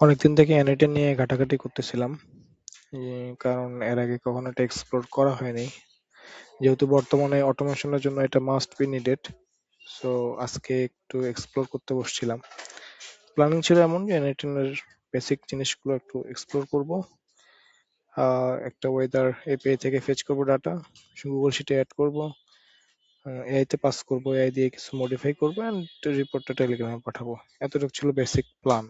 অনেকদিন থেকে NAT নিয়ে ঘাটাঘাটি করতেছিলাম, কারণ এর আগে কখনো এটা এক্সপ্লোর করা হয়নি। যেহেতু বর্তমানে অটোমেশনের জন্য এটা মাস্ট বি নিডেড, সো আজকে একটু এক্সপ্লোর করতে বসছিলাম। প্ল্যানিং ছিল এমন যে NAT এর বেসিক জিনিসগুলো একটু এক্সপ্লোর করব। একটা ওয়েদার এপিআই থেকে ফেচ করব ডাটা, গুগল শিটে অ্যাড করব, এআই তে পাস করব, এআই দিয়ে কিছু মডিফাই করব এন্ড রিপোর্টটা টেলিগ্রামে পাঠাবো। এতটুকু ছিল বেসিক প্ল্যান।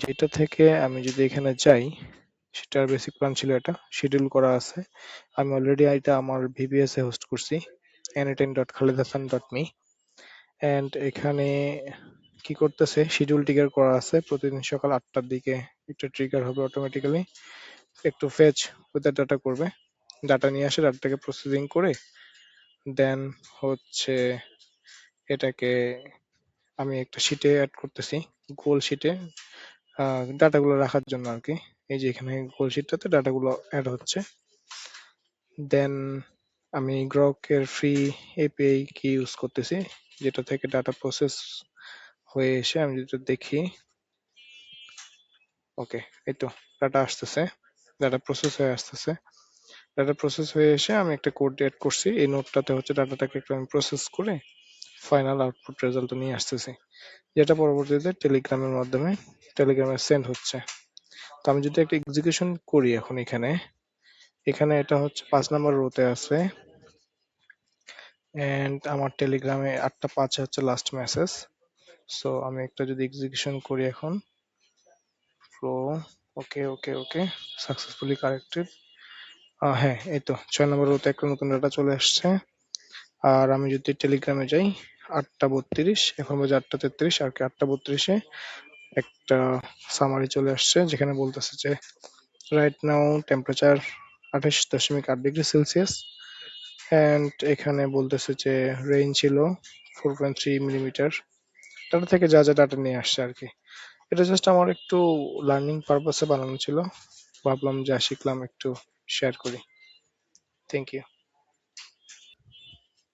যেটা থেকে আমি যদি এখানে যাই, সেটার বেসিক প্ল্যান ছিল এটা, শিডিউল করা আছে। আমি অলরেডি এটা আমার VPS এ হোস্ট করছি, n10.khalidasan.me, এন্ড এখানে কি করতেছে, শিডিউল ট্রিগার করা আছে। প্রতিদিন সকাল 8টার দিকে একটা ট্রিগার হবে অটোমেটিক্যালি, একটু ফেচ ওয়েদার ডাটা করবে, ডাটা নিয়ে আসে, ডাটাটাকে প্রসেসিং করে দেন হচ্ছে এটাকে আমি একটা শিটে অ্যাড করতেছি, গুগল শিটে, ডাটাগুলো রাখার জন্য আর কি। এই যে এখানে গুগল শিটটাতে ডাটাগুলো অ্যাড হচ্ছে। দেন আমি গ্রকের ফ্রি এপিআই কি ইউজ করতেছি, যেটা থেকে ডাটা প্রসেস হয়ে এসে আমি যেটা দেখি, ওকে, এই তো ডাটা আসতেছে, ডাটা প্রসেস হয়ে আসতেছে। ডাটা প্রসেস হয়ে এসে আমি একটা কোড এড করছি, এই নোটটাতে হচ্ছে ডাটাটাকে একটু আমি প্রসেস করে ফাইনাল আউটপুট রেজাল্ট নিয়ে আসতেছি, যেটা পরবর্তীতে টেলিগ্রামের মাধ্যমে টেলিগ্রামে সেন্ড হচ্ছে। তো আমি যদি একটা এক্সিকিউশন করি এখন এখানে, এখানে এটা হচ্ছে 5 নম্বর রোতে আছে, এন্ড আমার টেলিগ্রামে 8টা 5 হচ্ছে লাস্ট মেসেজ। সো আমি একটা যদি এক্সিকিউশন করি এখন, ফ্লো, ওকে ওকে ওকে, সাকসেসফুলি কারেক্টেড। হ্যাঁ, এই তো 6 নম্বর রোতে একটা নতুন ডাটা চলে আসছে। আর আমি যদি টেলিগ্রামে যাই, 8টা 32, এখন বাজে 8টা 33, আর কি 8টা 32-এ একটা সামারি চলে আসছে, যেখানে বলতেছে যে right now temperature 28.8 degree Celsius, and এখানে বলতেছে যে রেইন ছিল 4.3 মিলিমিটার। ডাটা থেকে যা যা ডাটা নিয়ে আসছে আর কি। এটা জাস্ট আমার একটু লার্নিং পারপাসে বানানো ছিল, ভাবলাম যা শিখলাম একটু শেয়ার করি। Thank you.